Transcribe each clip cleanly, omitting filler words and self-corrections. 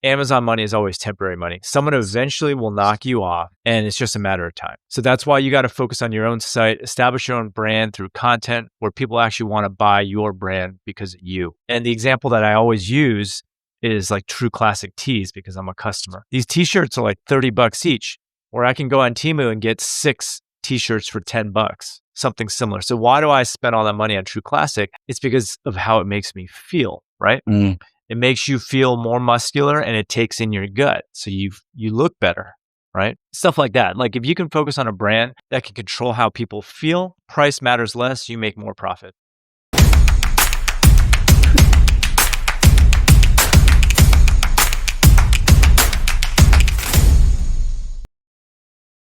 Amazon money is always temporary money. Someone eventually will knock you off, and it's just a matter of time. So that's why you got to focus on your own site, establish your own brand through content where people actually want to buy your brand because of you. And the example that I always use is like True Classic tees because I'm a customer. These t-shirts are like $30 each, or I can go on Temu and get 6 t-shirts for $10, something similar. So why do I spend all that money on True Classic? It's because of how it makes me feel, right? It makes you feel more muscular and it takes in your gut. So you look better, right? Stuff like that. Like if you can focus on a brand that can control how people feel, price matters less, you make more profit.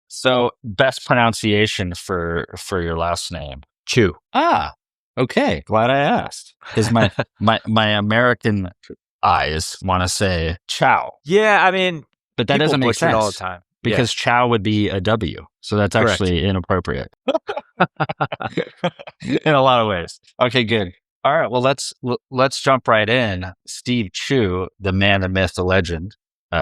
So best pronunciation for your last name? Chou. Okay. Glad I asked. Because my American eyes want to say Chow. Yeah, I mean, but that doesn't make sense all the time because Chow would be a W. So that's actually inappropriate in a lot of ways. Okay, good. All right. Well, let's jump right in. Steve Chou, the man, the myth, the legend,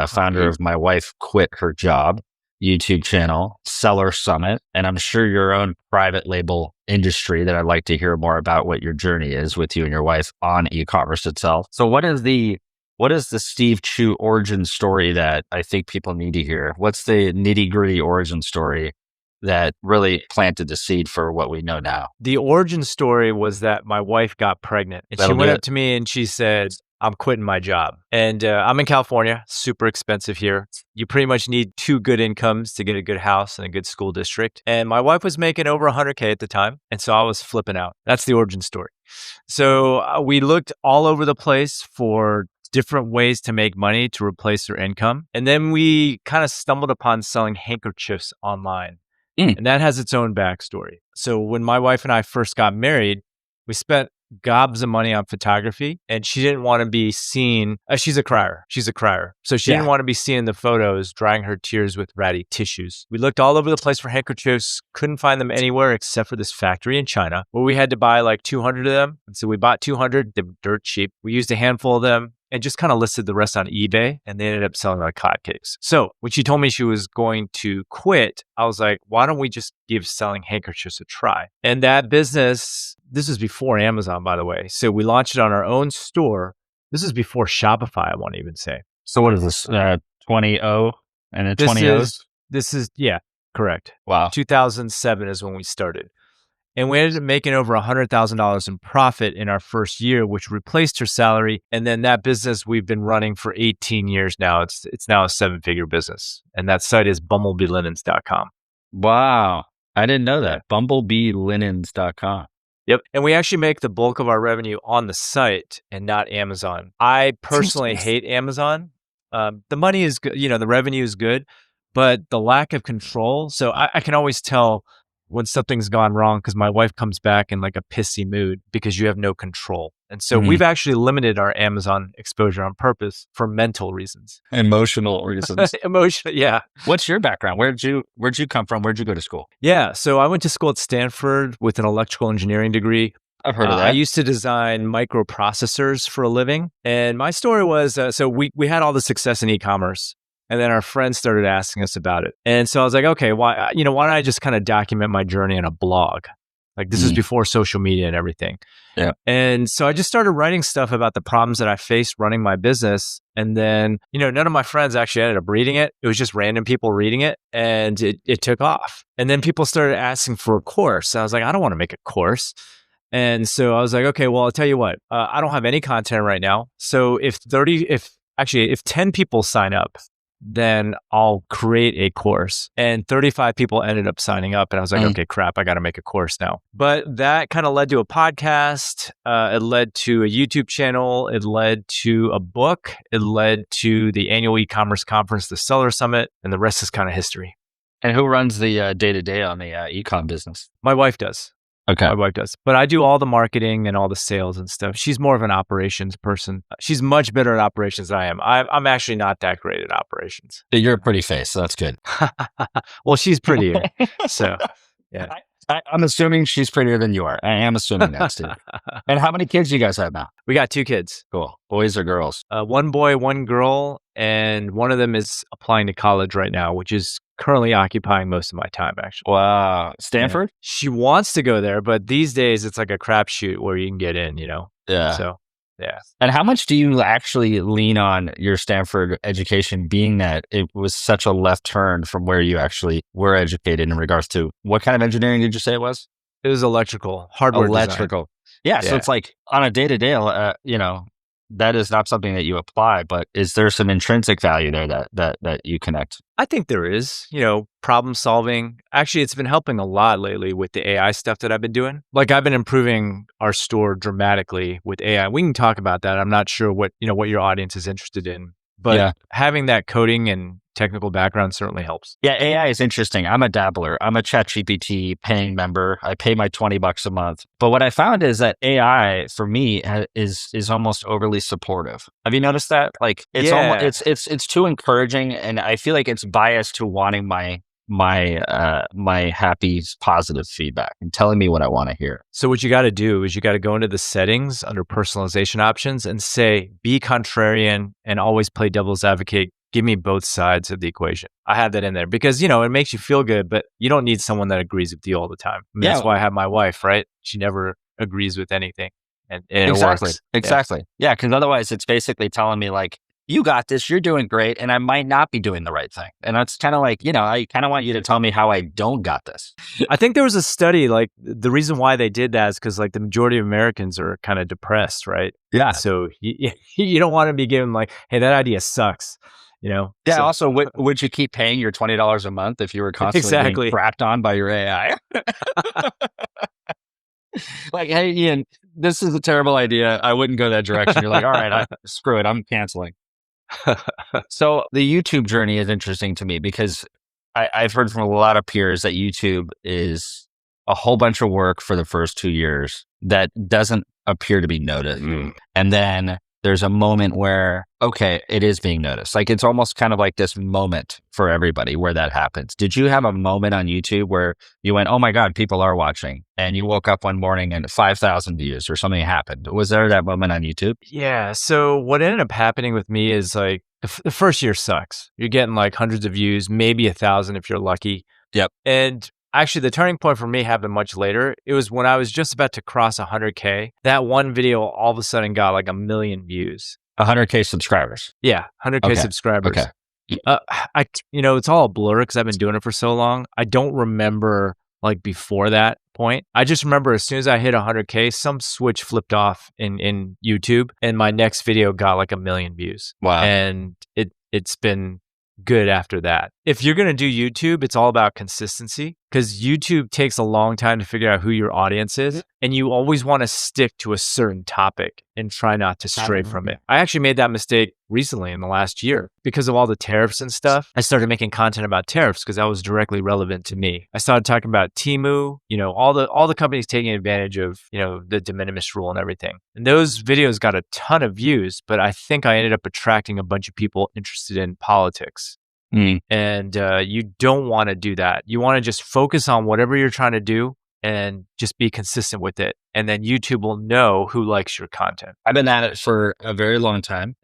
founder of My Wife Quit Her Job YouTube channel, Seller Summit, and I'm sure your own private label industry that I'd like to hear more about what your journey is with you and your wife on e-commerce itself. So what is the Steve Chou origin story that I think people need to hear? What's the nitty-gritty origin story that really planted the seed for what we know now? The origin story was that my wife got pregnant and she went up to me and she said, I'm quitting my job. And I'm in California, super expensive here. You pretty much need 2 good incomes to get a good house and a good school district. And my wife was making over 100K at the time. And so I was flipping out. That's the origin story. So we looked all over the place for different ways to make money to replace her income. And then we kind of stumbled upon selling handkerchiefs online. And that has its own backstory. So when my wife and I first got married, we spent gobs of money on photography and she didn't want to be seen. She's a crier. So she didn't want to be seen in the photos drying her tears with ratty tissues. We looked all over the place for handkerchiefs, couldn't find them anywhere except for this factory in China where we had to buy like 200 of them. And so we bought 200, they were dirt cheap. We used a handful of them and just kind of listed the rest on eBay, and they ended up selling like hotcakes. So when she told me she was going to quit, I was like, why don't we just give selling handkerchiefs a try? And that business, this is before Amazon, by the way. So we launched it on our own store. This is before Shopify, I want to even say. So what is this, 20-0 and then 20-0s? This is, yeah, correct. Wow. 2007 is when we started. And we ended up making over $100,000 in profit in our first year, which replaced her salary. And then that business we've been running for 18 years now. It's now a 7-figure business. And that site is bumblebeelinens.com. Wow. I didn't know that. bumblebeelinens.com. Yep. And we actually make the bulk of our revenue on the site and not Amazon. I personally hate Amazon. The money is good, the revenue is good, but the lack of control. So I can always tell when something's gone wrong because my wife comes back in like a pissy mood because you have no control. And so we've actually limited our Amazon exposure on purpose for mental reasons. Emotional reasons. Yeah. What's your background? Where'd you come from? Where'd you go to school? Yeah. So I went to school at Stanford with an electrical engineering degree. I've heard of that. I used to design microprocessors for a living. And my story was, so we had all the success in e-commerce. And then our friends started asking us about it. And so I was like, okay, why don't I just kind of document my journey in a blog? Like this is before social media and everything. Yeah. And so I just started writing stuff about the problems that I faced running my business. And then, none of my friends actually ended up reading it. It was just random people reading it and it took off. And then people started asking for a course. I was like, I don't want to make a course. And so I was like, okay, well, I'll tell you what, I don't have any content right now. So if 10 people sign up, then I'll create a course. And 35 people ended up signing up. And I was like, okay, crap, I got to make a course now. But that kind of led to a podcast. It led to a YouTube channel. It led to a book. It led to the annual e-commerce conference, the Seller Summit. And the rest is kind of history. And who runs the day-to-day on the ecom business? My wife does. Okay. My wife does. But I do all the marketing and all the sales and stuff. She's more of an operations person. She's much better at operations than I am. I'm actually not that great at operations. You're a pretty face, so that's good. Well, she's prettier. So, yeah. I'm assuming she's prettier than you are. I am assuming that, Steve. And how many kids do you guys have now? We got 2 kids. Cool. Boys or girls? 1 boy, 1 girl, and one of them is applying to college right now, which is currently occupying most of my time, actually. Wow. Stanford? Yeah. She wants to go there, but these days it's like a crapshoot where you can get in, Yeah. So, yeah. And how much do you actually lean on your Stanford education, being that it was such a left turn from where you actually were educated in regards to what kind of engineering did you say it was? It was electrical, hardware Electrical. Yeah. So it's like on a day to day, that is not something that you apply, but is there some intrinsic value there that you connect? I think there is, problem solving. Actually, it's been helping a lot lately with the AI stuff that I've been doing. Like I've been improving our store dramatically with AI. We can talk about that. I'm not sure what your audience is interested in, but having that coding and technical background certainly helps. Yeah, AI is interesting. I'm a dabbler. I'm a ChatGPT paying member. I pay my $20 a month. But what I found is that AI for me is almost overly supportive. Have you noticed that? Like it's it's too encouraging, and I feel like it's biased to wanting my happy, positive feedback and telling me what I want to hear. So what you got to do is you got to go into the settings under personalization options and say, be contrarian and always play devil's advocate. Give me both sides of the equation. I have that in there because, it makes you feel good, but you don't need someone that agrees with you all the time. That's why I have my wife, right? She never agrees with anything. And exactly. It works. Exactly. Yeah. Because otherwise it's basically telling me like, you got this, you're doing great, and I might not be doing the right thing. And that's kind of like, I kind of want you to tell me how I don't got this. I think there was a study, like the reason why they did that is because like the majority of Americans are kind of depressed, right? Yeah. So you don't want to be given like, hey, that idea sucks. Yeah. So, also, would you keep paying your $20 a month if you were constantly being crapped on by your AI? Like, hey, Ian, this is a terrible idea. I wouldn't go that direction. You're like, all right, screw it. I'm canceling. So the YouTube journey is interesting to me because I've heard from a lot of peers that YouTube is a whole bunch of work for the first 2 years that doesn't appear to be noticed. And then there's a moment where, okay, it is being noticed. Like it's almost kind of like this moment for everybody where that happens. Did you have a moment on YouTube where you went, oh my God, people are watching, and you woke up one morning and 5,000 views or something happened? Was there that moment on YouTube? Yeah. So what ended up happening with me is like the first year sucks. You're getting like hundreds of views, maybe 1,000 if you're lucky. Yep. And actually, the turning point for me happened much later. It was when I was just about to cross 100K. That one video all of a sudden got like 1 million views. 100K subscribers. Yeah, 100K subscribers. Okay. It's all a blur because I've been doing it for so long. I don't remember like before that point. I just remember as soon as I hit 100K, some switch flipped off in YouTube, and my next video got like 1 million views. Wow. And it's been good after that. If you're going to do YouTube, it's all about consistency because YouTube takes a long time to figure out who your audience is. And you always want to stick to a certain topic and try not to stray from it. I actually made that mistake recently in the last year because of all the tariffs and stuff. I started making content about tariffs because that was directly relevant to me. I started talking about Temu, all the companies taking advantage of, the de minimis rule and everything. And those videos got a ton of views, but I think I ended up attracting a bunch of people interested in politics. And you don't want to do that. You want to just focus on whatever you're trying to do and just be consistent with it. And then YouTube will know who likes your content. I've been at it for a very long time.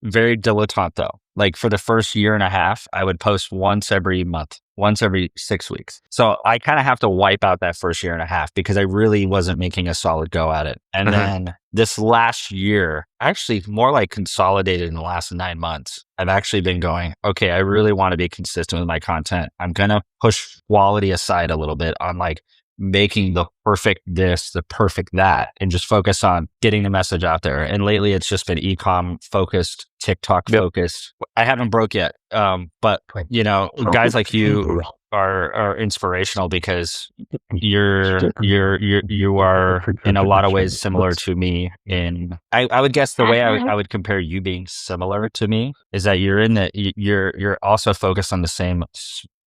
Very dilettante though. Like for the first year and a half, I would post once every month, once every 6 weeks. So I kind of have to wipe out that first year and a half because I really wasn't making a solid go at it. And then this last year, actually more like consolidated in the last 9 months, I've actually been going, okay, I really want to be consistent with my content. I'm going to push quality aside a little bit on like making the perfect this, the perfect that, and just focus on getting the message out there. And lately it's just been Ecom focused, TikTok focused. I haven't broke yet. But guys like you are inspirational because you are in a lot of ways similar to me. I would guess the way I would compare you being similar to me is that you're also focused on the same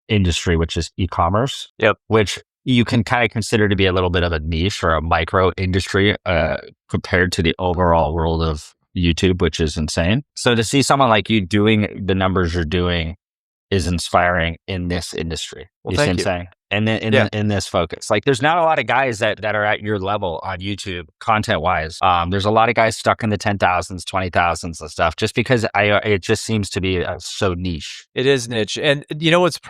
industry, which is e-commerce. Yep. Which you can kind of consider to be a little bit of a niche or a micro industry compared to the overall world of YouTube, which is insane. So to see someone like you doing the numbers you're doing is inspiring in this industry. Well, thank you. Saying? and then in this focus. Like there's not a lot of guys that are at your level on YouTube content wise. There's a lot of guys stuck in the 10,000s, 20,000s and stuff just because it just seems to be so niche. It is niche. And you know what's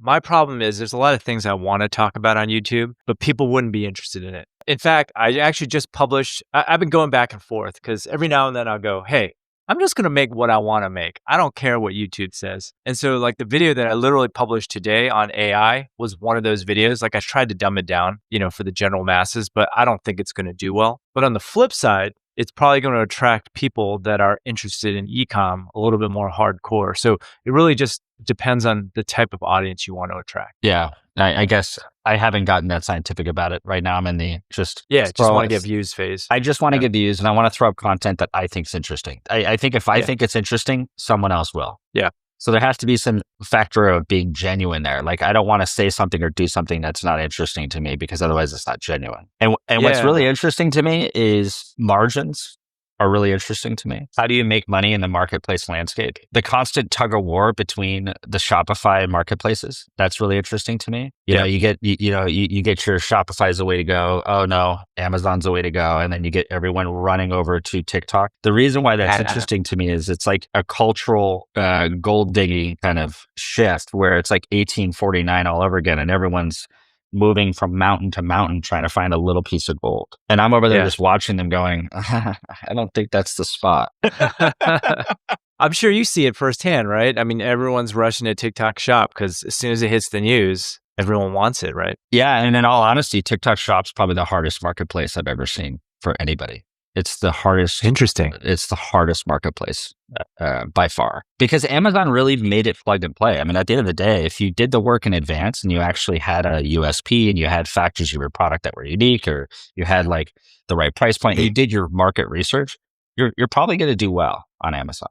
my problem is there's a lot of things I want to talk about on YouTube, but people wouldn't be interested in it. In fact, I actually just published, I've been going back and forth because every now and then I'll go, hey, I'm just going to make what I want to make. I don't care what YouTube says. And so like the video that I literally published today on AI was one of those videos. Like I tried to dumb it down, for the general masses, but I don't think it's going to do well. But on the flip side, it's probably going to attract people that are interested in ecom a little bit more hardcore. So it really just depends on the type of audience you want to attract. Yeah. I guess I haven't gotten that scientific about it right now. I'm in the just want to get views phase. I just want to get views and I want to throw up content that I think is interesting. I think if I think it's interesting, someone else will. Yeah. So there has to be some factor of being genuine there. Like I don't want to say something or do something that's not interesting to me because otherwise it's not genuine. And what's really interesting to me is margins are really interesting to me. How do you make money in the marketplace landscape? The constant tug of war between the Shopify marketplaces, that's really interesting to me. You know, you get your Shopify is the way to go. Oh no, Amazon's the way to go. And then you get everyone running over to TikTok. The reason why that's interesting to me is it's like a cultural gold digging kind of shift where it's like 1849 all over again and everyone's moving from mountain to mountain trying to find a little piece of gold. And I'm over there just watching them going, I don't think that's the spot. I'm sure you see it firsthand, right? I mean, everyone's rushing to TikTok Shop because as soon as it hits the news, everyone wants it, right? Yeah. And in all honesty, TikTok Shop's probably the hardest marketplace I've ever seen for anybody. It's the hardest. Interesting. It's the hardest marketplace by far because Amazon really made it plug and play. I mean, at the end of the day, if you did the work in advance and you actually had a USP and you had factors of your product that were unique or you had like the right price point, and you did your market research, you're probably going to do well on Amazon.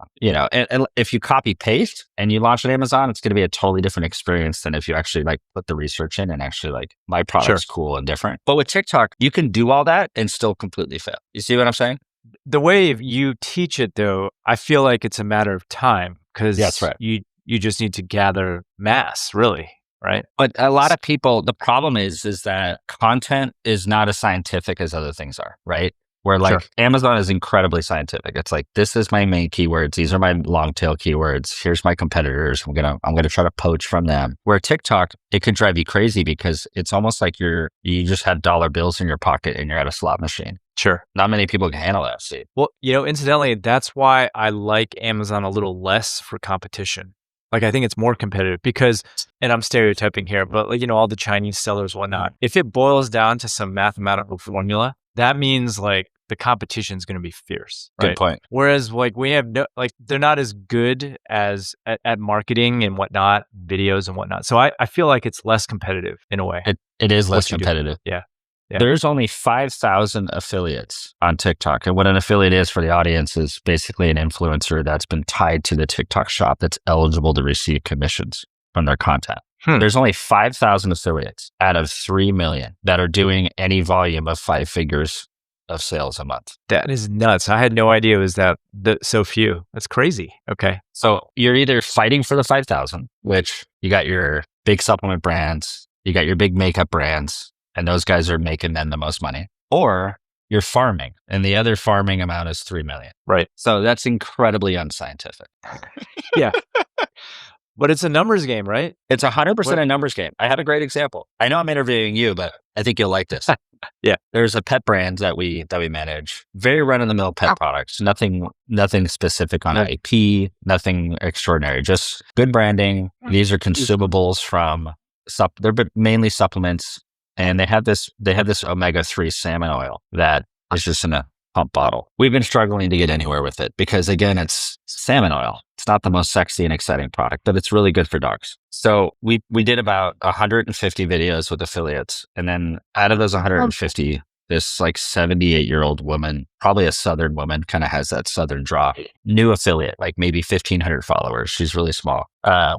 And if you copy paste and you launch on Amazon, it's going to be a totally different experience than if you actually like put the research in and actually like my product's cool and different. But with TikTok, you can do all that and still completely fail. You see what I'm saying? The way you teach it though, I feel like it's a matter of time because that's right. You just need to gather mass, really. Right. But a lot of people, the problem is that content is not as scientific as other things are, right? Where like Amazon is incredibly scientific. It's like, this is my main keywords. These are my long tail keywords. Here's my competitors. I'm going to try to poach from them. Where TikTok, it could drive you crazy because it's almost like you just had dollar bills in your pocket and you're at a slot machine. Sure. Not many people can handle that, Steve. Well, incidentally, that's why I like Amazon a little less for competition. Like, I think it's more competitive because, and I'm stereotyping here, but like, all the Chinese sellers, whatnot, if it boils down to some mathematical formula, that means like the competition is going to be fierce. Right? Good point. Whereas like we have they're not as good as at marketing and whatnot, videos and whatnot. So I feel like it's less competitive in a way. It is less competitive. Yeah. There's only 5,000 affiliates on TikTok. And what an affiliate is for the audience is basically an influencer that's been tied to the TikTok shop that's eligible to receive commissions from their content. There's only 5,000 affiliates out of 3 million that are doing any volume of 5 figures of sales a month. That is nuts. I had no idea it was so few. That's crazy. Okay. So you're either fighting for the 5,000, which you got your big supplement brands, you got your big makeup brands, and those guys are making then the most money, or you're farming and the other farming amount is 3 million. Right. So that's incredibly unscientific. Yeah. But it's a numbers game, right? It's 100% a numbers game. I have a great example. I know I'm interviewing you, but I think you'll like this. Yeah. There's a pet brand that we manage. Very run-of-the-mill pet products. Nothing specific on IP, nothing extraordinary. Just good branding. These are consumables from they're mainly supplements. And they have this omega-3 salmon oil that is just in a pump bottle. We've been struggling to get anywhere with it because again, it's salmon oil. It's not the most sexy and exciting product, but it's really good for dogs. So we did about 150 videos with affiliates. And then out of those 150, this like 78-year-old woman, probably a Southern woman, kind of has that Southern draw, new affiliate, like maybe 1,500 followers. She's really small.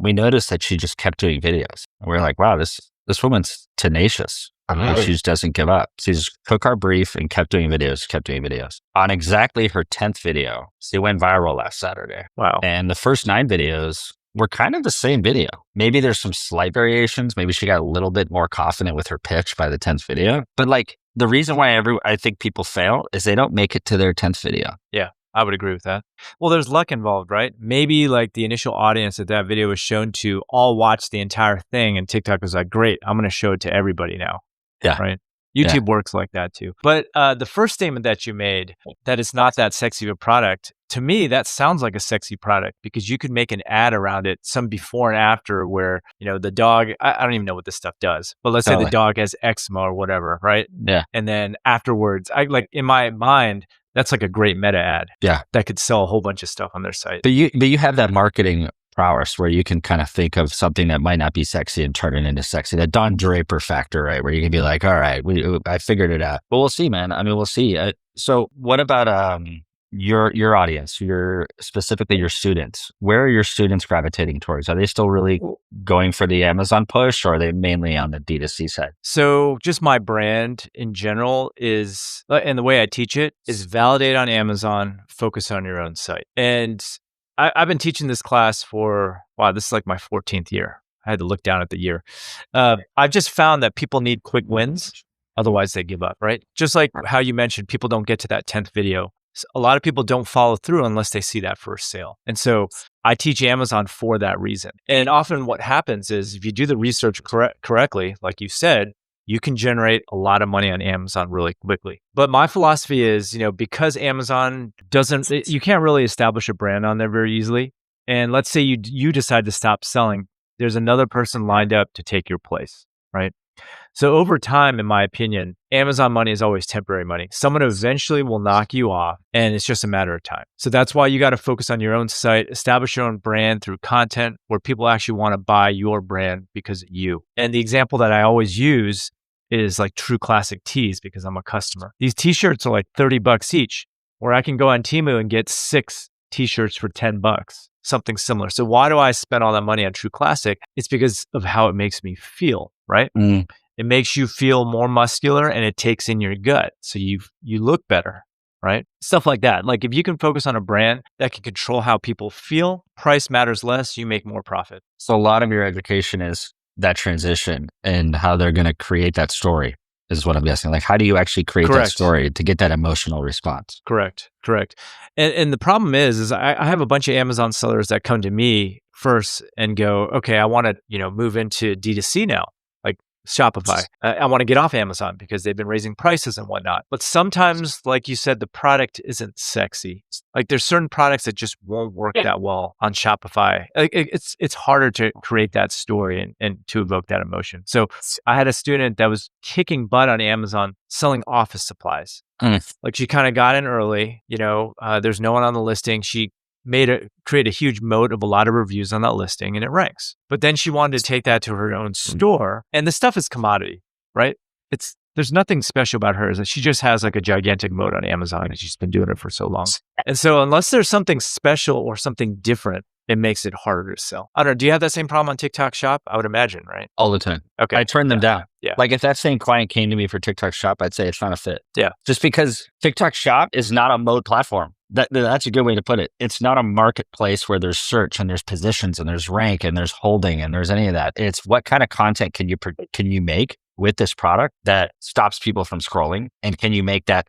We noticed that she just kept doing videos. And we're like, wow, this woman's tenacious. She just doesn't give up. She just took our brief and kept doing videos. On exactly her 10th video, she went viral last Saturday. Wow. And the first 9 videos were kind of the same video. Maybe there's some slight variations. Maybe she got a little bit more confident with her pitch by the 10th video. But like the reason why I think people fail is they don't make it to their 10th video. Yeah, I would agree with that. Well, there's luck involved, right? Maybe like the initial audience that video was shown to all watched the entire thing and TikTok was like, great, I'm going to show it to everybody now. Yeah. Right. YouTube works like that too. But the first statement that you made, that it's not that sexy of a product, to me, that sounds like a sexy product because you could make an ad around it, some before and after where, the dog, I don't even know what this stuff does, but let's say the dog has eczema or whatever, right? Yeah. And then afterwards, in my mind, that's like a great meta ad. Yeah. That could sell a whole bunch of stuff on their site. But you have that marketing prowess where you can kind of think of something that might not be sexy and turn it into sexy. That Don Draper factor, right? Where you can be like, all right, I figured it out. But we'll see, man. I mean, we'll see. So what about your audience, specifically your students? Where are your students gravitating towards? Are they still really going for the Amazon push or are they mainly on the D2C side? So just my brand in general is, and the way I teach it is validate on Amazon, focus on your own site. And I've been teaching this class for, this is like my 14th year. I had to look down at the year. I've just found that people need quick wins. Otherwise they give up, right? Just like how you mentioned, people don't get to that 10th video. A lot of people don't follow through unless they see that first sale. And so I teach Amazon for that reason. And often what happens is if you do the research correctly, like you said, you can generate a lot of money on Amazon really quickly. But my philosophy is, because Amazon you can't really establish a brand on there very easily. And let's say you decide to stop selling, there's another person lined up to take your place, right? So over time, in my opinion, Amazon money is always temporary money. Someone eventually will knock you off and it's just a matter of time. So that's why you got to focus on your own site, establish your own brand through content where people actually want to buy your brand because of you. And the example that I always use is like True Classic tees because I'm a customer. These t-shirts are like $30 each, where I can go on Temu and get 6 t-shirts for $10, something similar. So why do I spend all that money on True Classic? It's because of how it makes me feel, right? It makes you feel more muscular and it takes in your gut. So you look better, right? Stuff like that. Like if you can focus on a brand that can control how people feel, price matters less, you make more profit. So a lot of your education is that transition and how they're going to create that story is what I'm guessing. Like, how do you actually create that story to get that emotional response? Correct. And the problem is I have a bunch of Amazon sellers that come to me first and go, okay, I want to, move into D2C now, like Shopify. I want to get off Amazon because they've been raising prices and whatnot. But sometimes, like you said, the product isn't sexy. Like there's certain products that just won't work that well on Shopify. Like it's harder to create that story and to evoke that emotion. So I had a student that was kicking butt on Amazon selling office supplies. Like she kind of got in early, there's no one on the listing. She create a huge moat of a lot of reviews on that listing and it ranks. But then she wanted to take that to her own store and the stuff is commodity, right? There's nothing special about her. Is that she just has like a gigantic moat on Amazon and she's been doing it for so long. And so unless there's something special or something different, it makes it harder to sell. I don't know. Do you have that same problem on TikTok Shop? I would imagine, right? All the time. Okay. I turn them down. Yeah. Like if that same client came to me for TikTok Shop, I'd say it's not a fit. Yeah. Just because TikTok Shop is not a mode platform. That's a good way to put it. It's not a marketplace where there's search and there's positions and there's rank and there's holding and there's any of that. It's what kind of content can you make with this product that stops people from scrolling, and can you make that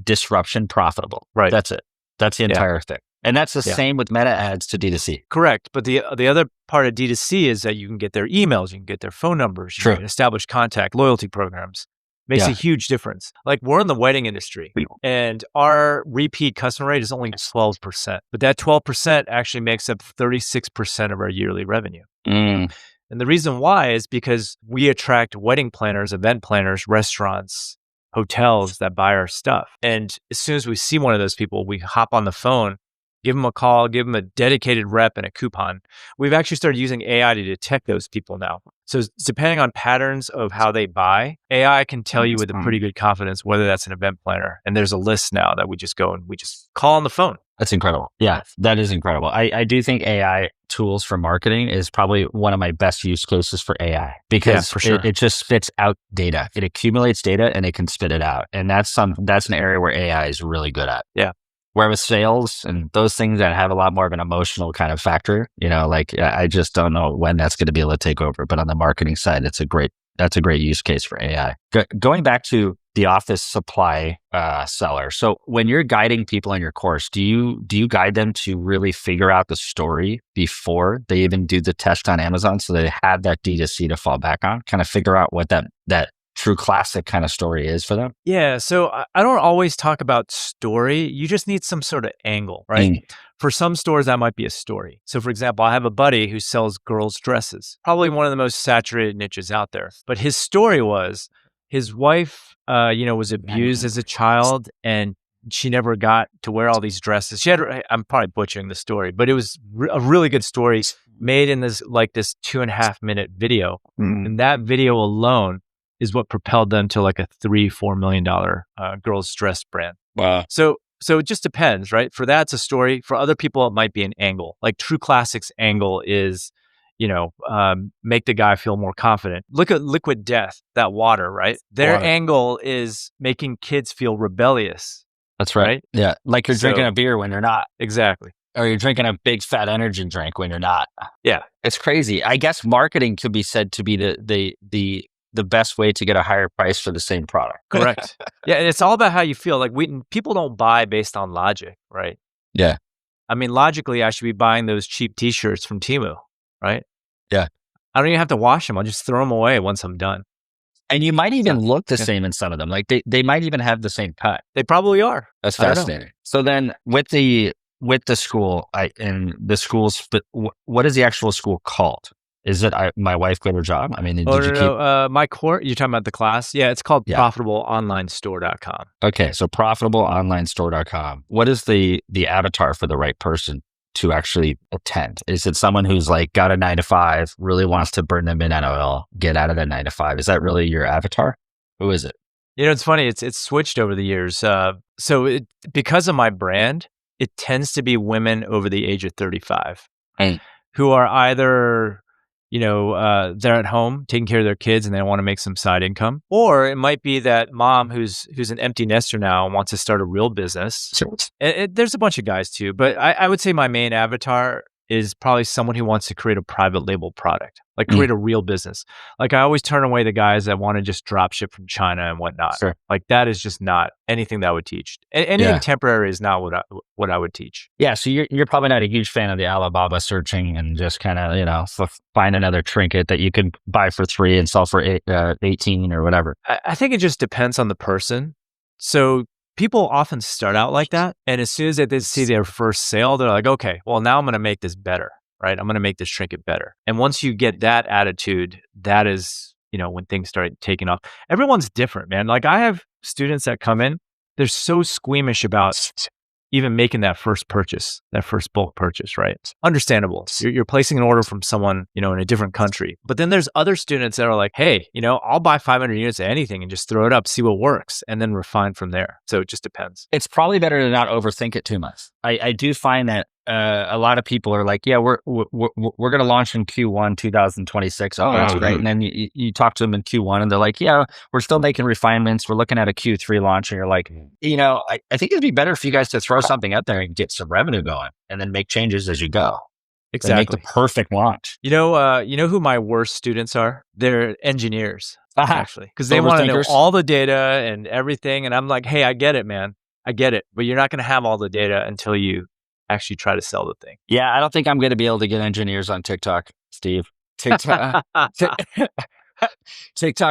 disruption profitable? Right. That's it. That's the entire thing. And that's the same with meta ads to D2C. Correct. But the other part of D2C is that you can get their emails, you can get their phone numbers, you can establish contact, loyalty programs. Makes a huge difference. Like we're in the wedding industry and our repeat customer rate is only 12%, but that 12% actually makes up 36% of our yearly revenue. And the reason why is because we attract wedding planners, event planners, restaurants, hotels that buy our stuff. And as soon as we see one of those people, we hop on the phone, give them a call, give them a dedicated rep and a coupon. We've actually started using AI to detect those people now. So depending on patterns of how they buy, AI can tell you with a pretty good confidence whether that's an event planner. And there's a list now that we just go and we just call on the phone. That's incredible. Yeah, that is incredible. I do think AI tools for marketing is probably one of my best use cases for AI because it just spits out data. It accumulates data and it can spit it out. And that's an area where AI is really good at. Yeah. Where with sales and those things that have a lot more of an emotional kind of factor, like I just don't know when that's going to be able to take over. But on the marketing side, that's a great use case for AI. Going back to the office supply seller. So when you're guiding people in your course, do you guide them to really figure out the story before they even do the test on Amazon, so they have that D2C to fall back on, kind of figure out what that true classic kind of story is for them? Yeah. So I don't always talk about story. You just need some sort of angle, right? For some stores, that might be a story. So for example, I have a buddy who sells girls' dresses, probably one of the most saturated niches out there. But his story was his wife, was abused as a child, and she never got to wear all these dresses. I'm probably butchering the story, but it was a really good story made in this 2.5-minute video. And that video alone is what propelled them to like a $3-4 million girls' dress brand. Wow. So it just depends, right? For that, it's a story. For other people, it might be an angle. Like True Classics' angle is, make the guy feel more confident. Look at Liquid Death, that water, right? Their angle is making kids feel rebellious. That's right. Yeah. Like you're drinking a beer when you're not. Exactly. Or you're drinking a big fat energy drink when you're not. Yeah. It's crazy. I guess marketing could be said to be the best way to get a higher price for the same product. Correct. Yeah. And it's all about how you feel. Like people don't buy based on logic, right? Yeah. I mean, logically, I should be buying those cheap t-shirts from Temu, right? Yeah. I don't even have to wash them. I'll just throw them away once I'm done. And you might even look the same in some of them. Like they might even have the same cut. They probably are. That's fascinating. So then with the school, what is the actual school called? Is it My Wife Quit Her Job? I mean, my course, you're talking about the class? Yeah, it's called ProfitableOnlineStore.com. Okay, so ProfitableOnlineStore.com. What is the avatar for the right person to actually attend? Is it someone who's like got a 9-to-5, really wants to burn them in NOL, get out of that 9-to-5? Is that really your avatar? Who is it? It's funny. It's switched over the years. Because of my brand, it tends to be women over the age of 35 who are either they're at home taking care of their kids and they want to make some side income. Or it might be that mom who's an empty nester now and wants to start a real business. Sure. There's a bunch of guys too, but I would say my main avatar is probably someone who wants to create a private label product, like create a real business. Like I always turn away the guys that want to just drop ship from China and whatnot. Sure. Like that is just not anything that I would teach. Anything temporary is not what I would teach. Yeah. So you're probably not a huge fan of the Alibaba searching and just kind of, find another trinket that you can buy for $3 and sell for 18 or whatever. I think it just depends on the person. So people often start out like that. And as soon as they see their first sale, they're like, okay, well, now I'm going to make this better, right? I'm going to make this trinket better. And once you get that attitude, that is, when things start taking off. Everyone's different, man. Like I have students that come in, they're so squeamish about even making that first purchase, that first bulk purchase, right? It's understandable. You're placing an order from someone, in a different country. But then there's other students that are like, hey, I'll buy 500 units of anything and just throw it up, see what works, and then refine from there. So it just depends. It's probably better to not overthink it too much. I do find that a lot of people are like, yeah, we're going to launch in Q1 2026. Oh, that's great. And then you talk to them in Q1 and they're like, yeah, we're still making refinements. We're looking at a Q3 launch. And you're like, I think it'd be better for you guys to throw something out there and get some revenue going and then make changes as you go. Exactly. Make the perfect launch. You know who my worst students are? They're engineers, actually, because they want to know all the data and everything. And I'm like, hey, I get it, man. I get it. But you're not going to have all the data until you actually try to sell the thing. Yeah, I don't think I'm going to be able to get engineers on TikTok, Steve. TikTok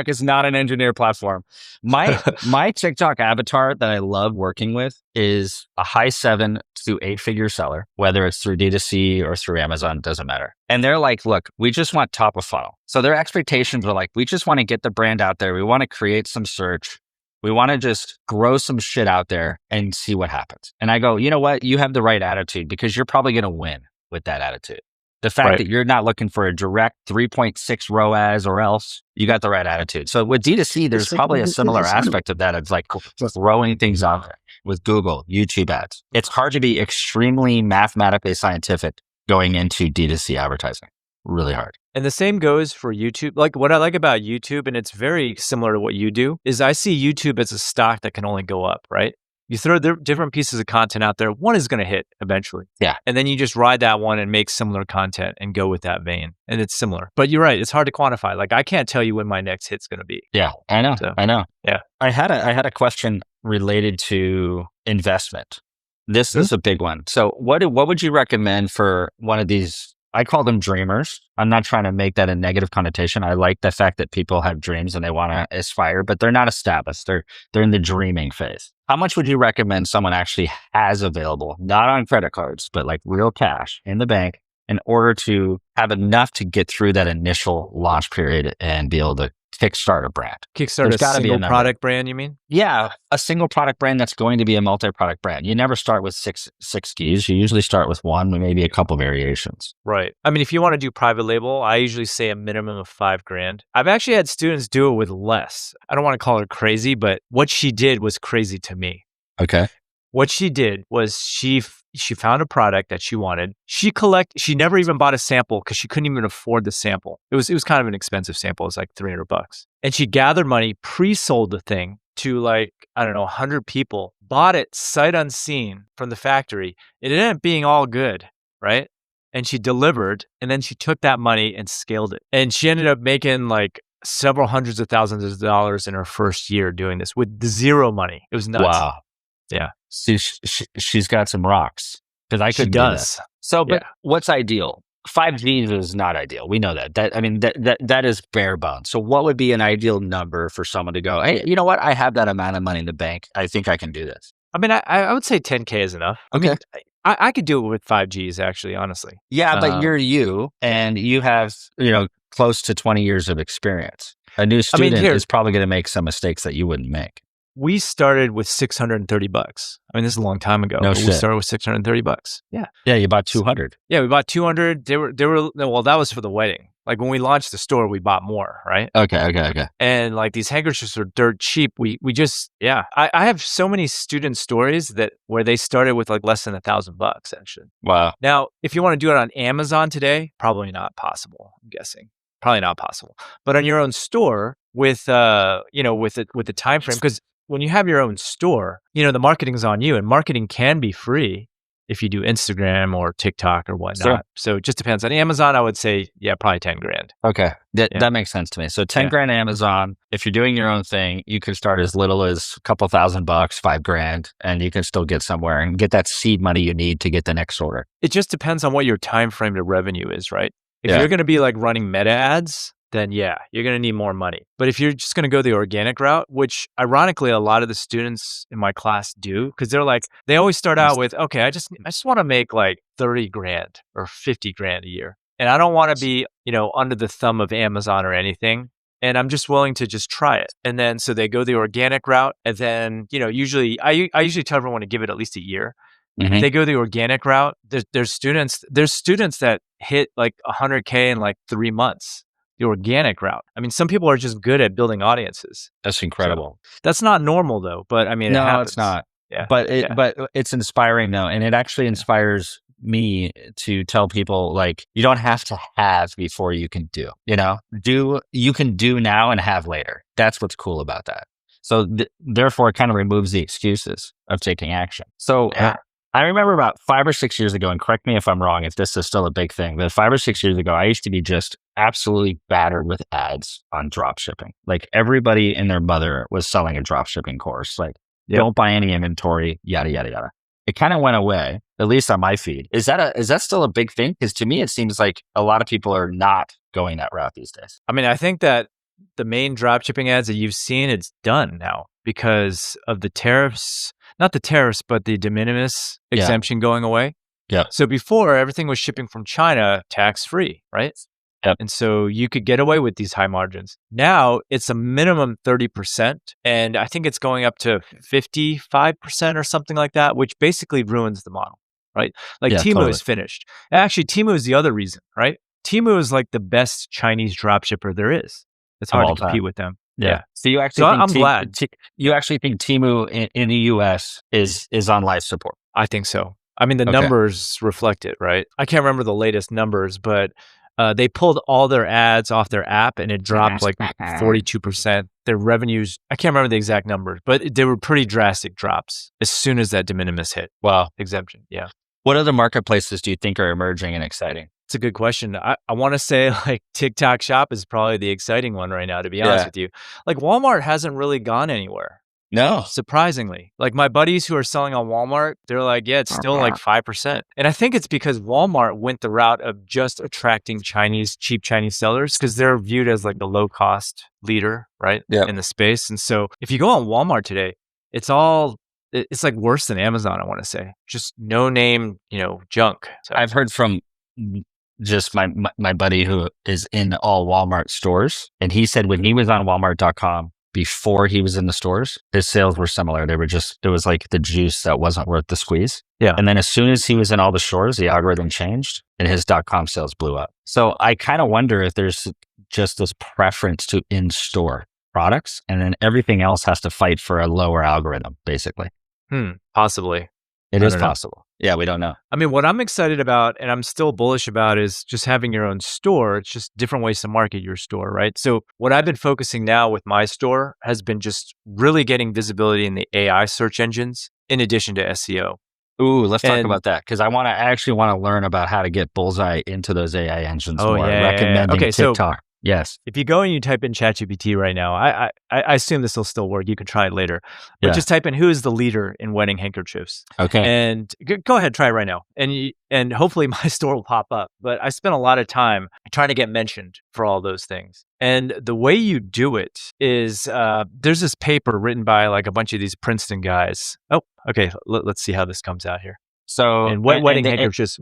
is not an engineer platform. My TikTok avatar that I love working with is a high 7 to 8 figure seller, whether it's through D2C or through Amazon, doesn't matter. And they're like, look, we just want top of funnel. So their expectations are like, we just want to get the brand out there. We want to create some search. We want to just grow some shit out there and see what happens. And I go, you know what? You have the right attitude because you're probably going to win with that attitude. The fact that you're not looking for a direct 3.6 ROAS or else, you got the right attitude. So with D2C, there's probably a similar aspect of that. It's like throwing things out there with Google, YouTube ads. It's hard to be extremely mathematically scientific going into D2C advertising. Really hard. And the same goes for YouTube. Like what I like about YouTube, and it's very similar to what you do, is I see YouTube as a stock that can only go up, right? You throw different pieces of content out there. One is going to hit eventually. Yeah. And then you just ride that one and make similar content and go with that vein. And it's similar. But you're right. It's hard to quantify. Like, I can't tell you when my next hit's going to be. Yeah, I know. So, I know. Yeah. I had a question related to investment. This is a big one. So what would you recommend for one of these? I call them dreamers. I'm not trying to make that a negative connotation. I like the fact that people have dreams and they want to aspire, but they're not established. They're in the dreaming phase. How much would you recommend someone actually has available, not on credit cards, but like real cash in the bank, in order to have enough to get through that initial launch period and be able to kickstart a brand? Kickstart a single product brand, you mean? Yeah, a single product brand that's going to be a multi-product brand. You never start with six keys. You usually start with one, maybe a couple variations. Right. I mean, if you want to do private label, I usually say a minimum of $5,000. I've actually had students do it with less. I don't want to call her crazy, but what she did was crazy to me. Okay. What she did was she found a product that she wanted. She never even bought a sample because she couldn't even afford the sample. It was kind of an expensive sample. It was like $300. And she gathered money, pre-sold the thing to like, I don't know, 100 people, bought it sight unseen from the factory. It ended up being all good, right? And she delivered, and then she took that money and scaled it. And she ended up making like several hundreds of thousands of dollars in her first year doing this with zero money. It was nuts. Wow. Yeah. She's got some rocks, because I could do that. So, but what's ideal? 5G is not ideal. We know that. That is bare bones. So what would be an ideal number for someone to go, hey, you know what? I have that amount of money in the bank. I think I can do this. I mean, I would say 10K is enough. Okay. I mean, I could do it with 5Gs, actually, honestly. Yeah, but you're you, and you have, close to 20 years of experience. A new student is probably going to make some mistakes that you wouldn't make. We started with $630. I mean, this is a long time ago. No shit. We started with $630. Yeah. Yeah, you bought 200. Yeah, we bought 200. Well, that was for the wedding. Like when we launched the store, we bought more, right? Okay. And like these handkerchiefs are dirt cheap. We just, I have so many student stories where they started with like less than $1,000 actually. Wow. Now, if you want to do it on Amazon today, probably not possible, I'm guessing. Probably not possible. But on your own store with the time frame, because when you have your own store, the marketing's on you, and marketing can be free if you do Instagram or TikTok or whatnot. Sure. So it just depends. On Amazon, I would say, probably $10,000. Okay. That makes sense to me. So $10,000 Amazon, if you're doing your own thing, you can start as little as a couple $1,000, $5,000, and you can still get somewhere and get that seed money you need to get the next order. It just depends on what your time frame to revenue is, right? If you're going to be like running meta ads, then you're going to need more money. But if you're just going to go the organic route, which ironically a lot of the students in my class do, because they always start out with, okay, I just want to make like $30,000 or $50,000 a year. And I don't want to be, under the thumb of Amazon or anything. And I'm just willing to just try it. And then, so they go the organic route. And then, usually I usually tell everyone to give it at least a year. Mm-hmm. If they go the organic route, there's students that hit like 100K in like 3 months. The organic route. I mean, some people are just good at building audiences. That's incredible. So, that's not normal though, but I mean, no, it's not. Yeah. But it's inspiring though. And it actually inspires me to tell people, like, you don't have to have before you can do, you can do now and have later. That's what's cool about that. So therefore it kind of removes the excuses of taking action. So I remember about 5 or 6 years ago, and correct me if I'm wrong, if this is still a big thing, but 5 or 6 years ago, I used to be just absolutely battered with ads on drop shipping. Like everybody and their mother was selling a drop shipping course. Like, don't buy any inventory, yada, yada, yada. It kind of went away, at least on my feed. Is that still a big thing? Because to me, it seems like a lot of people are not going that route these days. I mean, I think that the main drop shipping ads that you've seen, it's done now because of the tariffs. Not the tariffs, but the de minimis exemption going away. Yeah. So before, everything was shipping from China tax-free, right? Yep. And so you could get away with these high margins. Now it's a minimum 30%. And I think it's going up to 55% or something like that, which basically ruins the model, right? Like Temu is finished. Actually, Temu is the other reason, right? Temu is like the best Chinese dropshipper there is. It's hard to compete with them. Yeah. So you actually I'm glad. You actually think Temu in the US is on life support? I think so. I mean, the numbers reflect it, right? I can't remember the latest numbers, but they pulled all their ads off their app and it dropped like 42%. their revenues, I can't remember the exact numbers, but they were pretty drastic drops as soon as that de minimis hit. Wow. Exemption. Yeah. What other marketplaces do you think are emerging and exciting? It's a good question. I want to say like TikTok Shop is probably the exciting one right now, to be honest with you. Like Walmart hasn't really gone anywhere. No. Surprisingly. Like my buddies who are selling on Walmart, they're like, yeah, it's still like 5%. And I think it's because Walmart went the route of just attracting cheap Chinese sellers because they're viewed as like the low cost leader, right? Yep. In the space. And so if you go on Walmart today, it's like worse than Amazon, I want to say. Just no name, junk. So I've heard from just my buddy who is in all Walmart stores. And he said when he was on Walmart.com, before he was in the stores, his sales were similar. It was like the juice that wasn't worth the squeeze. Yeah. And then as soon as he was in all the stores, the algorithm changed and his .com sales blew up. So I kind of wonder if there's just this preference to in-store products and then everything else has to fight for a lower algorithm, basically. Possibly. It is possible. Yeah, we don't know. I mean, what I'm excited about and I'm still bullish about is just having your own store. It's just different ways to market your store, right? So what I've been focusing now with my store has been just really getting visibility in the AI search engines in addition to SEO. Ooh, let's talk about that because I actually want to learn about how to get Bullseye into those AI engines more. Recommending TikTok. Yes. If you go and you type in ChatGPT right now, I assume this will still work. You can try it later. But just type in who is the leader in wedding handkerchiefs. Okay. And go ahead, try it right now. And hopefully my store will pop up. But I spent a lot of time trying to get mentioned for all those things. And the way you do it is there's this paper written by like a bunch of these Princeton guys. Oh, okay. Let's see how this comes out here. So and wedding handkerchiefs.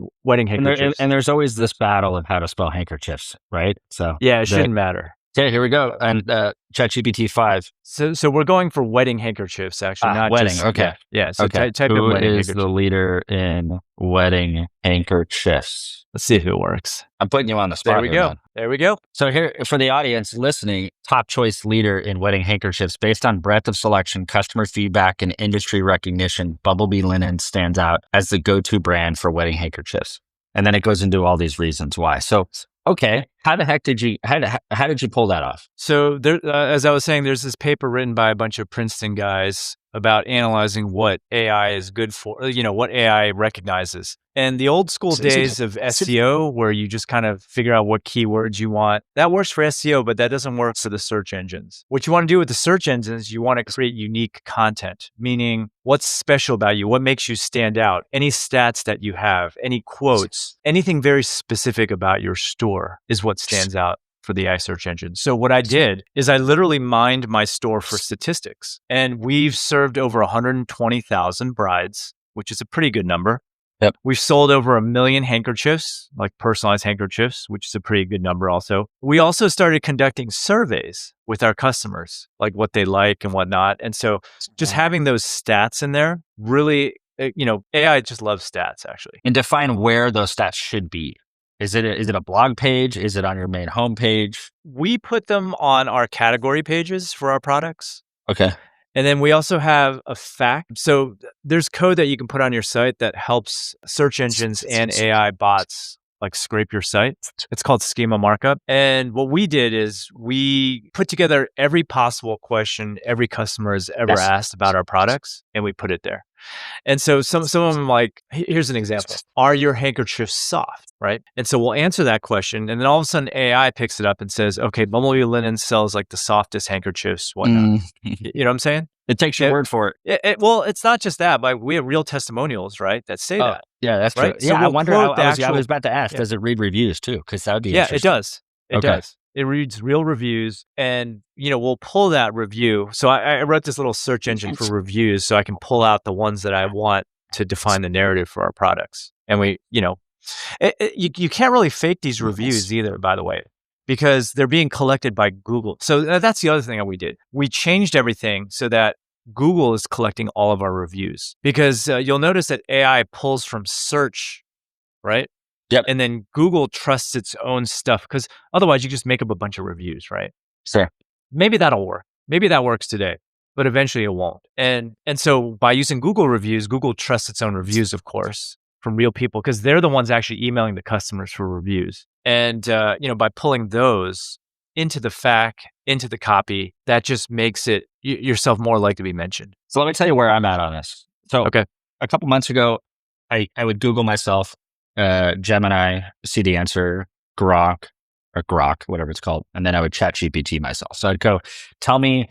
And there's always this battle of how to spell handkerchiefs, right? So yeah, it shouldn't matter. Okay, here we go. And ChatGPT 5. So we're going for wedding handkerchiefs, actually, not wedding. Just, okay. Yeah. So type in Who wedding is the leader in wedding handkerchiefs? Let's see if it works. I'm putting you on the spot. There we go. So here, for the audience listening, top choice leader in wedding handkerchiefs based on breadth of selection, customer feedback, and industry recognition. Bumblebee Linen stands out as the go-to brand for wedding handkerchiefs. And then it goes into all these reasons why. So, okay, how did you pull that off? So there, as I was saying, there's this paper written by a bunch of Princeton guys about analyzing what AI is good for, what AI recognizes. And the old school days of SEO, where you just kind of figure out what keywords you want, that works for SEO, but that doesn't work for the search engines. What you want to do with the search engines, you want to create unique content, meaning what's special about you, what makes you stand out, any stats that you have, any quotes, anything very specific about your store is what stands out for the AI search engine. So what I did is I literally mined my store for statistics, and we've served over 120,000 brides, which is a pretty good number. Yep. We've sold over 1 million handkerchiefs, like personalized handkerchiefs, which is a pretty good number also. We also started conducting surveys with our customers, like what they like and whatnot. And so just having those stats in there really, AI just loves stats actually. And define where those stats should be. Is it a blog page? Is it on your main homepage? We put them on our category pages for our products. Okay. And then we also have a fact. So there's code that you can put on your site that helps search engines and AI bots like scrape your site. It's called schema markup. And what we did is we put together every possible question every customer has ever asked about our products, and we put it there. And so some of them, like, here's an example. Are your handkerchiefs soft, right? And so we'll answer that question. And then all of a sudden AI picks it up and says, okay, Bumblebee Linen sells like the softest handkerchiefs, whatnot. You know what I'm saying? It takes your word for it. Well, it's not just that, but we have real testimonials, right? That say that. Yeah, that's right. True. So I wonder. I was about to ask, yeah. Does it read reviews too? Because that would be interesting. It does. It does. It reads real reviews, and we'll pull that review. So I wrote this little search engine for reviews, so I can pull out the ones that I want to define the narrative for our products. And you can't really fake these reviews either, by the way, because they're being collected by Google. So that's the other thing that we did. We changed everything so that Google is collecting all of our reviews, because you'll notice that AI pulls from search, right? Yep. And then Google trusts its own stuff, because otherwise you just make up a bunch of reviews, right? Sure. Maybe that'll work. Maybe that works today, but eventually it won't. And so by using Google reviews, Google trusts its own reviews, of course, from real people, because they're the ones actually emailing the customers for reviews. And by pulling those, into the FAQ, into the copy, that just makes it yourself more likely to be mentioned. So let me tell you where I'm at on this. So Okay. a couple months ago, I would Google myself, Gemini, see the answer, Grok, whatever it's called. And then I would chat GPT myself. So I'd go, tell me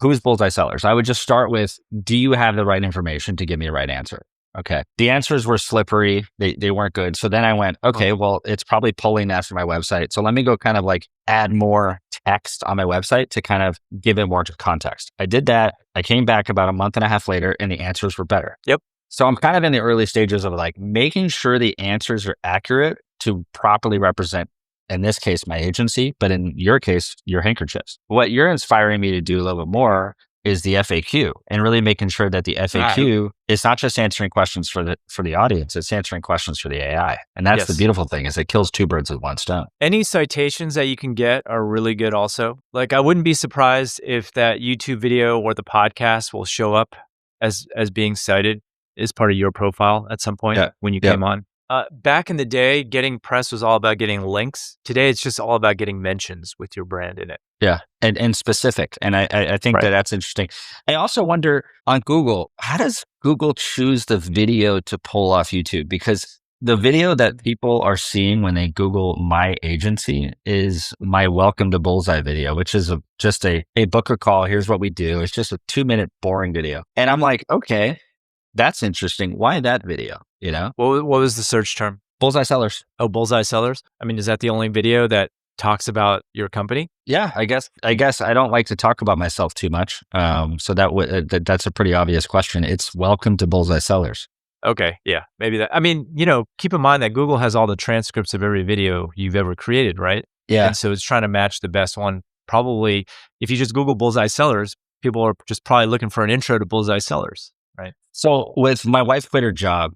who's Bullseye Sellers. I would just start with, do you have the right information to give me a right answer? Okay. The answers were slippery. They weren't good. So then I went, okay, well, it's probably pulling that from my website. So let me go kind of like add more text on my website to kind of give it more context. I did that. I came back about a month and a half later and the answers were better. Yep. So I'm kind of in the early stages of like making sure the answers are accurate to properly represent, in this case, my agency, but in your case, your handkerchiefs. What you're inspiring me to do a little bit more is the FAQ, and really making sure that the FAQ is not just answering questions for the audience, it's answering questions for the AI. And that's the beautiful thing, is it kills two birds with one stone. Any citations that you can get are really good also. Like, I wouldn't be surprised if that YouTube video or the podcast will show up as being cited as part of your profile at some point when you came on. Back in the day, getting press was all about getting links. Today, it's just all about getting mentions with your brand in it. Yeah, and specific. And I think that's interesting. I also wonder on Google, how does Google choose the video to pull off YouTube? Because the video that people are seeing when they Google my agency is my Welcome to Bullseye video, which is just a book a call. Here's what we do. It's just a 2-minute boring video. And I'm like, okay, that's interesting. Why that video? You know, what was the search term? Bullseye Sellers. Oh, Bullseye Sellers. I mean, is that the only video that talks about your company? Yeah, I guess I don't like to talk about myself too much. So that's a pretty obvious question. It's Welcome to Bullseye Sellers. Okay, yeah, maybe that. I mean, keep in mind that Google has all the transcripts of every video you've ever created, right? Yeah. And so it's trying to match the best one. Probably, if you just Google Bullseye Sellers, people are just probably looking for an intro to Bullseye Sellers, right? So with My Wife Quit Her Job,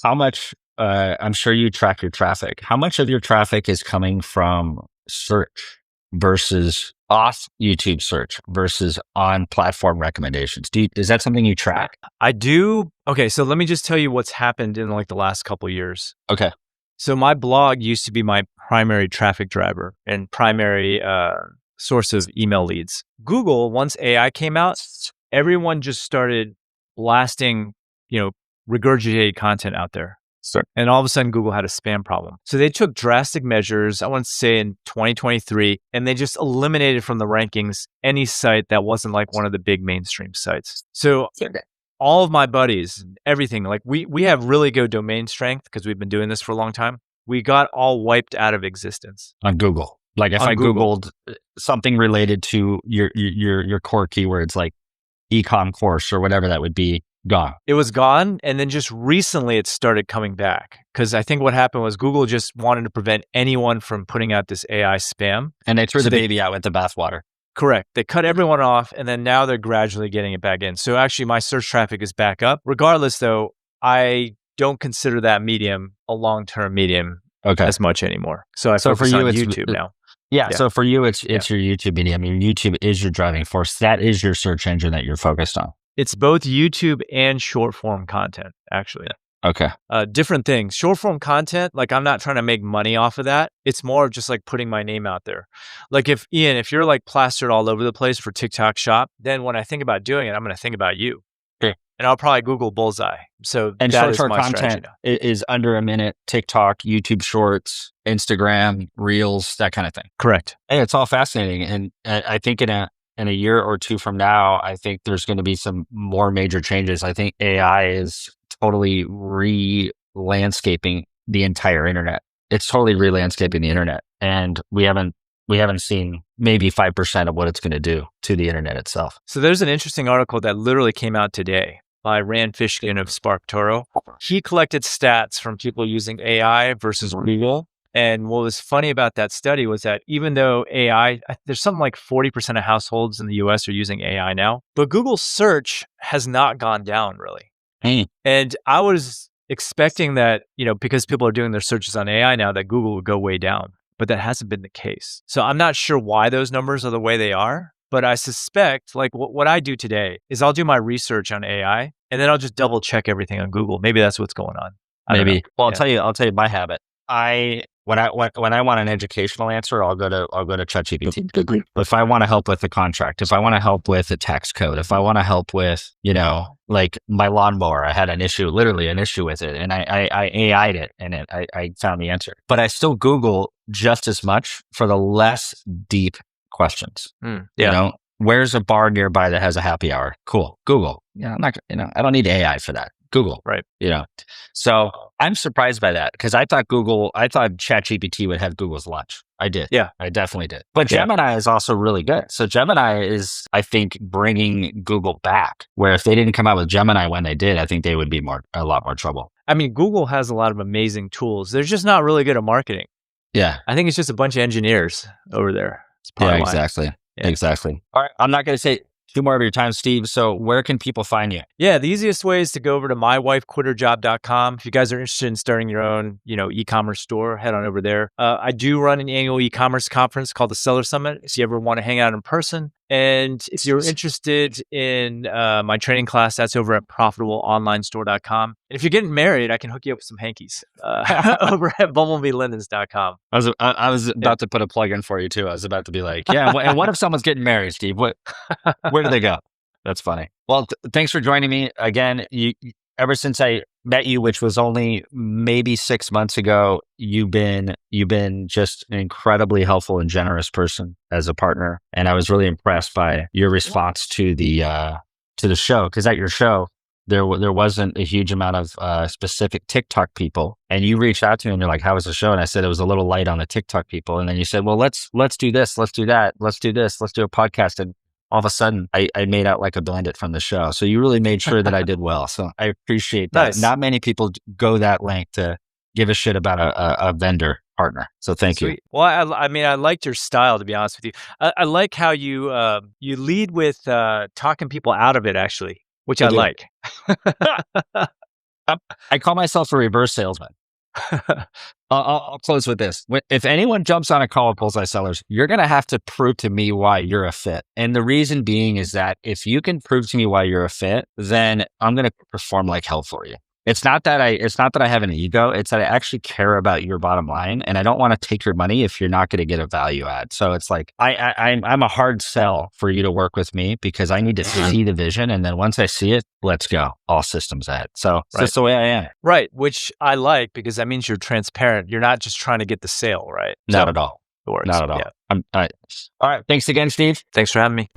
how much, I'm sure you track your traffic. How much of your traffic is coming from search versus off YouTube search versus on platform recommendations? Is that something you track? I do. Okay, so let me just tell you what's happened in like the last couple of years. Okay. So my blog used to be my primary traffic driver and primary source of email leads. Google, once AI came out, everyone just started blasting, regurgitated content out there. Sure. And all of a sudden, Google had a spam problem. So they took drastic measures, I want to say in 2023, and they just eliminated from the rankings any site that wasn't like one of the big mainstream sites. So all of my buddies, everything, like we have really good domain strength because we've been doing this for a long time. We got all wiped out of existence. On Google. Like if I Googled something related to your core keywords like Ecom course or whatever that would be, gone. It was gone. And then just recently it started coming back. Because I think what happened was Google just wanted to prevent anyone from putting out this AI spam. And they threw the baby out with the bathwater. Correct. They cut everyone off and then now they're gradually getting it back in. So actually my search traffic is back up. Regardless though, I don't consider that medium a long-term medium as much anymore. So I focus on YouTube now. Yeah. So for you, it's your YouTube medium. Your YouTube is your driving force. That is your search engine that you're focused on. It's both YouTube and short form content, actually. Okay. Different things. Short form content, like I'm not trying to make money off of that. It's more of just like putting my name out there. Like if you're like plastered all over the place for TikTok Shop, then when I think about doing it, I'm going to think about you. Okay. And I'll probably Google Bullseye. So and that short is my content is under a minute. TikTok, YouTube Shorts, Instagram, Reels, that kind of thing. Correct. Hey, it's all fascinating. And I think in a year or two from now, I think there's going to be some more major changes. I think AI is totally re-landscaping the entire internet. It's totally re-landscaping the internet. And we haven't seen maybe 5% of what it's going to do to the internet itself. So there's an interesting article that literally came out today by Rand Fishkin of SparkToro. He collected stats from people using AI versus Google. And what was funny about that study was that even though AI, there's something like 40% of households in the US are using AI now, but Google search has not gone down really. And I was expecting that, because people are doing their searches on AI now, that Google would go way down, but that hasn't been the case. So I'm not sure why those numbers are the way they are, but I suspect like what I do today is I'll do my research on AI and then I'll just double check everything on Google. Maybe that's what's going on. Maybe. Well, I'll tell you my habit. I When I want an educational answer, I'll go to ChatGPT. If I want to help with a contract, if I want to help with a tax code, if I want to help with, like my lawnmower, I had literally an issue with it, and I AI'd it, and I found the answer. But I still Google just as much for the less deep questions. Where's a bar nearby that has a happy hour? Cool. Google. I'm not, I don't need AI for that. Google. Right. So I'm surprised by that because I thought ChatGPT would have Google's lunch. I did. Yeah. I definitely did. But Gemini is also really good. So Gemini is, I think, bringing Google back, where if they didn't come out with Gemini when they did, I think they would be a lot more trouble. I mean, Google has a lot of amazing tools. They're just not really good at marketing. Yeah. I think it's just a bunch of engineers over there. Exactly. Yeah. Exactly. All right. I'm not going to say too more of your time, Steve. So where can people find you? Yeah, the easiest way is to go over to MyWifeQuitHerJob.com. If you guys are interested in starting your own, e-commerce store, head on over there. I do run an annual e-commerce conference called the Seller Summit. If you ever want to hang out in person, and if you're interested in my training class, that's over at profitableonlinestore.com. And if you're getting married, I can hook you up with some hankies over at bumblebeelinens.com. I was about to put a plug in for you too. I was about to be like, and what if someone's getting married, Steve? Where do they go? That's funny. Well, thanks for joining me again. Ever since I met you, which was only maybe 6 months ago, you've been just an incredibly helpful and generous person as a partner. And I was really impressed by your response to the show, because at your show, there wasn't a huge amount of specific TikTok people. And you reached out to me and you're like, how was the show? And I said, it was a little light on the TikTok people. And then you said, well, let's do this. Let's do that. Let's do this. Let's do a podcast. And all of a sudden, I made out like a bandit from the show. So you really made sure that I did well. So I appreciate that. Nice. Not many people go that length to give a shit about a vendor partner. So thank you. Well, I mean, I liked your style, to be honest with you. I like how you lead with talking people out of it, actually, which I like. I call myself a reverse salesman. I'll close with this. If anyone jumps on a call with Bullseye Sellers, you're going to have to prove to me why you're a fit. And the reason being is that if you can prove to me why you're a fit, then I'm going to perform like hell for you. It's not that I have an ego. It's that I actually care about your bottom line, and I don't want to take your money if you're not going to get a value add. So it's like I'm a hard sell for you to work with me because I need to see the vision, and then once I see it, let's go. All systems ahead. So that's the way I am. Right, which I like because that means you're transparent. You're not just trying to get the sale, right? Not at all. Not at all. Yeah. All right. Thanks again, Steve. Thanks for having me.